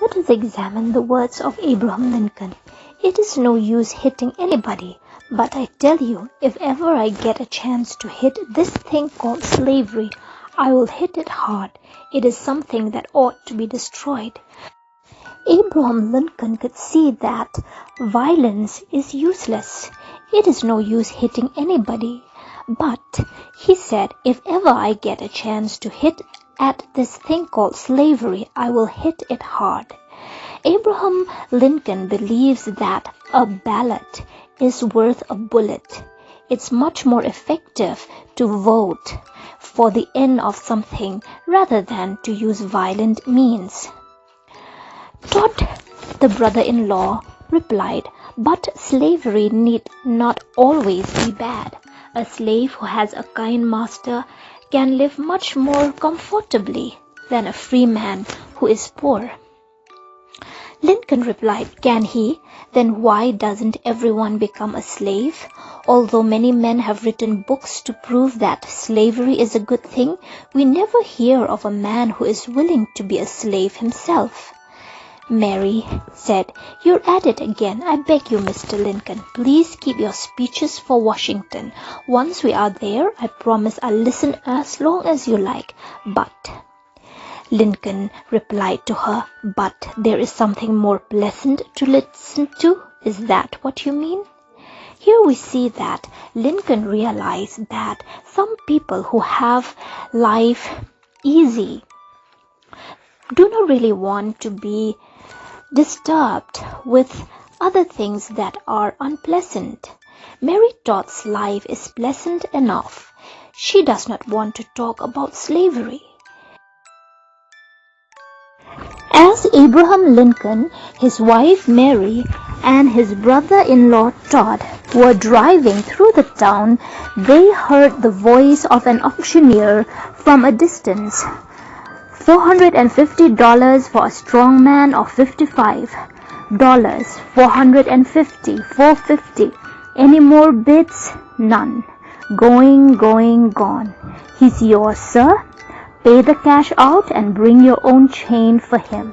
Let us examine the words of Abraham Lincoln. It is no use hitting anybody, but I tell you, if ever I get a chance to hit this thing called slavery, I will hit it hard. It is something that ought to be destroyed. Abraham Lincoln could see that violence is useless. It is no use hitting anybody. But, he said, if ever I get a chance to hit at this thing called slavery, I will hit it hard. Abraham Lincoln believes that a ballot is worth a bullet. It's much more effective to vote for the end of something rather than to use violent means. Todd, the brother-in-law, replied, but slavery need not always be bad. A slave who has a kind master can live much more comfortably than a free man who is poor. Lincoln replied, can he? Then why doesn't everyone become a slave? Although many men have written books to prove that slavery is a good thing, we never hear of a man who is willing to be a slave himself. Mary said, you're at it again. I beg you, Mr. Lincoln, please keep your speeches for Washington. Once we are there, I promise I'll listen as long as you like. But, Lincoln replied to her, but there is something more pleasant to listen to? Is that what you mean? Here we see that Lincoln realized that some people who have life easy do not really want to be disturbed with other things that are unpleasant. Mary Todd's life is pleasant enough. She does not want to talk about slavery. As Abraham Lincoln, his wife Mary, and his brother-in-law Todd were driving through the town, they heard the voice of an auctioneer from a distance. $450 for a strong man of 55. $450, $450. Any more bids? None. Going, gone. He's yours, sir. Pay the cash out and bring your own chain for him.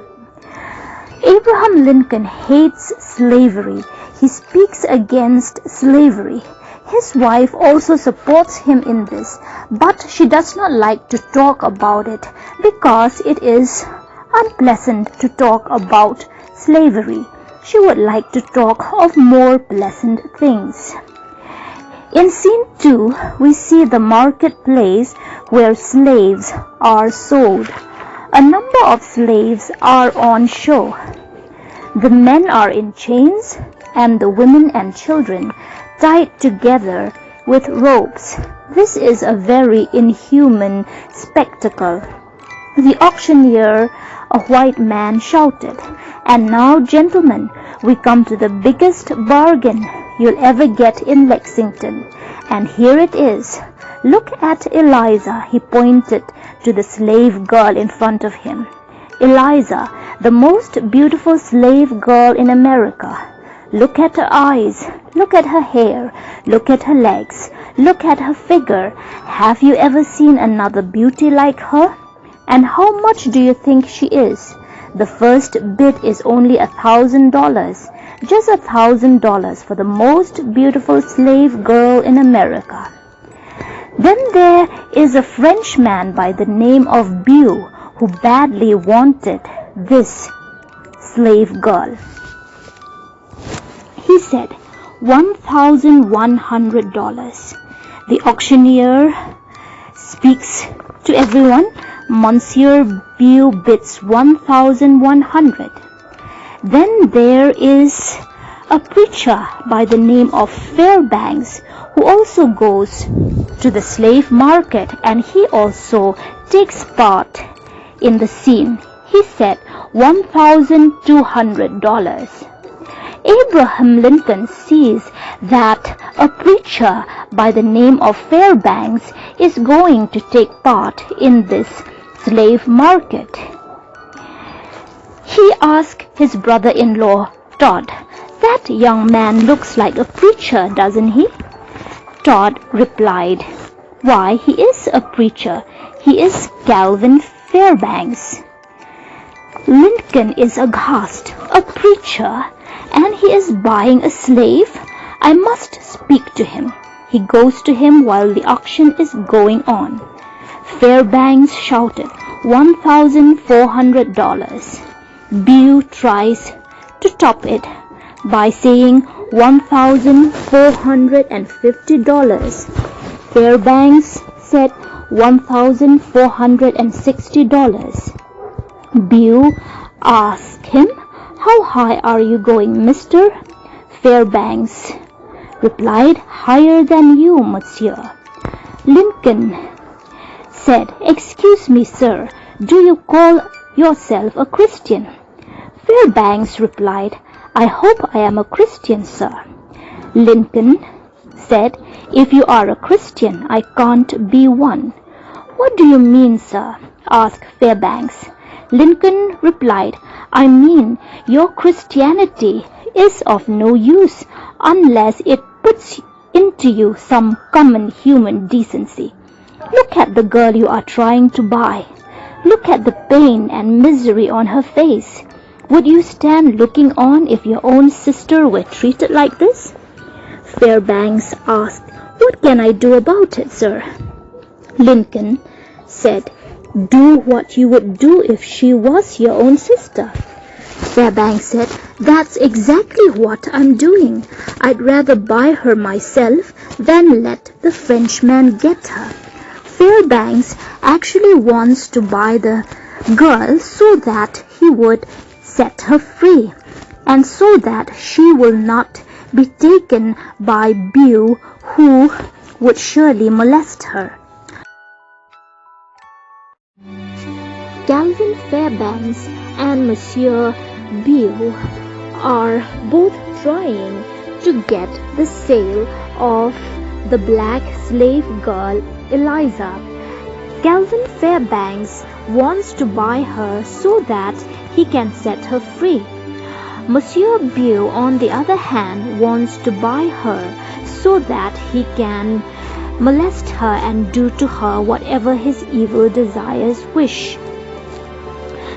Abraham Lincoln hates slavery. He speaks against slavery. His wife also supports him in this, but she does not like to talk about it because it is unpleasant to talk about slavery. She would like to talk of more pleasant things. In scene 2, we see the marketplace where slaves are sold. A number of slaves are on show. The men are in chains and the women and children tied together with ropes. This is a very inhuman spectacle. The auctioneer, a white man, shouted, and now, gentlemen, we come to the biggest bargain you'll ever get in Lexington. And here it is. Look at Eliza. He pointed to the slave girl in front of him. Eliza, the most beautiful slave girl in America. Look at her eyes, look at her hair, look at her legs, look at her figure. Have you ever seen another beauty like her? And how much do you think she is? The first bid is only $1,000. Just $1,000 for the most beautiful slave girl in America. Then there is a Frenchman by the name of Beau who badly wanted this slave girl. He said, $1,100. The auctioneer speaks to everyone. Monsieur Beau bids $1,100. Then there is a preacher by the name of Fairbanks who also goes to the slave market, and he also takes part in the scene. He said $1,200. Abraham Lincoln sees that a preacher by the name of Fairbanks is going to take part in this slave market. He asked his brother-in-law, Todd, that young man looks like a preacher, doesn't he? Todd replied, why, he is a preacher. He is Calvin Fairbanks. Lincoln is aghast. A preacher, and he is buying a slave? I must speak to him. He goes to him while the auction is going on. Fairbanks shouted, $1,400. Bew tries to top it by saying $1,450. Fairbanks said $1,460. Bew asked him, "How high are you going, mister?" Fairbanks replied, "Higher than you, monsieur." Lincoln said, "Excuse me, sir, do you call yourself a Christian?" Fairbanks replied, "I hope I am a Christian, sir." Lincoln said, "If you are a Christian, I can't be one." "What do you mean, sir?" asked Fairbanks. Lincoln replied, "I mean your Christianity is of no use unless it puts into you some common human decency. Look at the girl you are trying to buy. Look at the pain and misery on her face. Would you stand looking on if your own sister were treated like this?" Fairbanks asked, "What can I do about it, sir?" Lincoln said, "Do what you would do if she was your own sister." Fairbanks said, "That's exactly what I'm doing. I'd rather buy her myself than let the Frenchman get her." Fairbanks actually wants to buy the girl so that he would set her free, and so that she will not be taken by Bew, who would surely molest her. Calvin Fairbanks and Monsieur Bew are both trying to get the sale of the black slave girl Eliza. Calvin Fairbanks wants to buy her so that he can set her free. Monsieur Bew, on the other hand, wants to buy her so that he can molest her and do to her whatever his evil desires wish.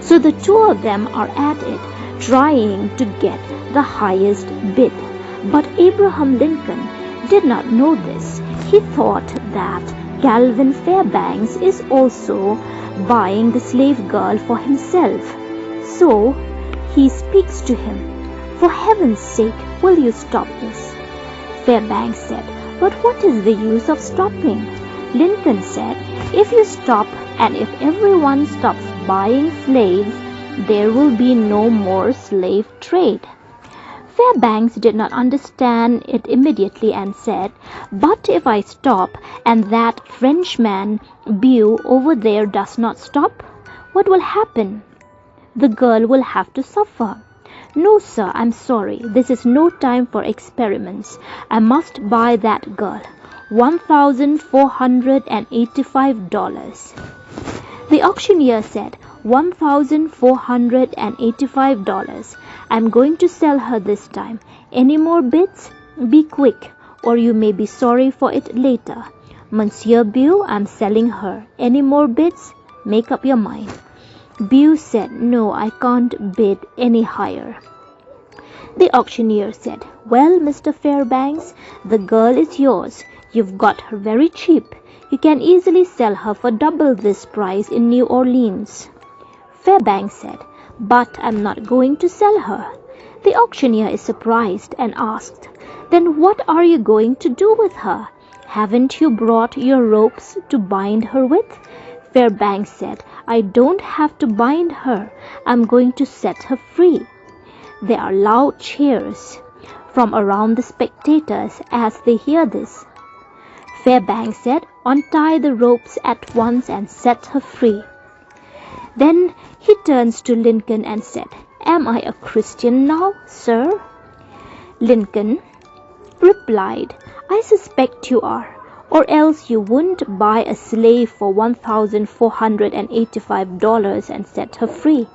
So the two of them are at it, trying to get the highest bid. But Abraham Lincoln did not know this. He thought that Calvin Fairbanks is also buying the slave girl for himself. So he speaks to him, "For heaven's sake, will you stop this?" Fairbanks said, "But what is the use of stopping?" Lincoln said, "If you stop and if everyone stops buying slaves, there will be no more slave trade." Fairbanks did not understand it immediately and said, "But if I stop and that Frenchman Bew over there does not stop, what will happen? The girl will have to suffer." "No, sir, I'm sorry. This is no time for experiments. I must buy that girl. $1,485. The auctioneer said, $1,485. I'm going to sell her this time. Any more bids? Be quick, or you may be sorry for it later. Monsieur Bew, I'm selling her. Any more bids? Make up your mind." Bew said, "No, I can't bid any higher." The auctioneer said, "Well, Mr. Fairbanks, the girl is yours. You've got her very cheap. You can easily sell her for double this price in New Orleans." Fairbanks said, "But I'm not going to sell her." The auctioneer is surprised and asked, "Then what are you going to do with her? Haven't you brought your ropes to bind her with?" Fairbanks said, "I don't have to bind her. I'm going to set her free." There are loud cheers from around the spectators as they hear this. Fairbanks said, "Untie the ropes at once and set her free." Then he turns to Lincoln and said, "Am I a Christian now, sir?" Lincoln replied, "I suspect you are, or else you wouldn't buy a slave for $1,485 and set her free."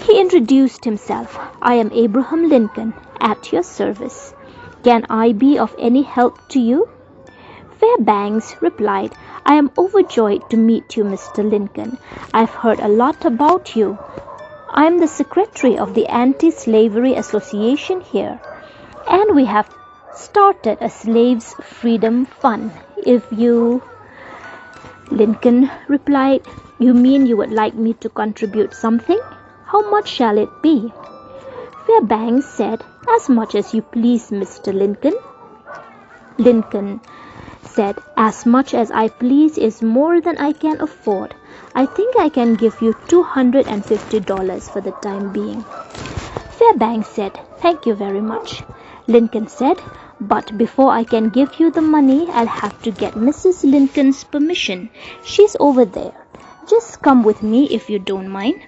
He introduced himself. "I am Abraham Lincoln, at your service. Can I be of any help to you?" Fairbanks replied, I am overjoyed to meet you, Mr. Lincoln. I've heard a lot about you. I am the secretary of the Anti-Slavery Association here, and we have started a slaves' freedom fund. If you... Lincoln replied, "You mean you would like me to contribute something? How much shall it be?" Fairbanks said, "As much as you please, Mr. Lincoln." Lincoln said, "As much as I please is more than I can afford. I think I can give you $250 for the time being." Fairbanks said, "Thank you very much." Lincoln said, "But before I can give you the money, I'll have to get Mrs. Lincoln's permission. She's over there. Just come with me if you don't mind."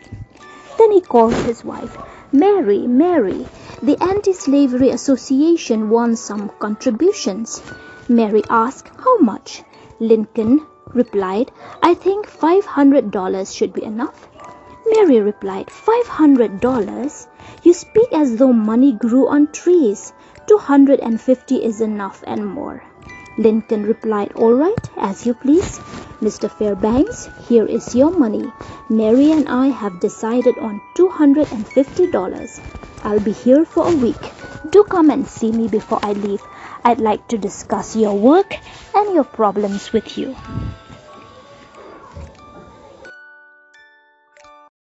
Then he called his wife. "Mary, Mary, the Anti-Slavery Association wants some contributions." Mary asked, "How much?" Lincoln replied, "I think $500 should be enough." Mary replied, "$500? You speak as though money grew on trees. 250 is enough and more." Lincoln replied, "All right, as you please. Mr. Fairbanks, here is your money. Mary and I have decided on $250. I'll be here for a week. Do come and see me before I leave. I'd like to discuss your work and your problems with you."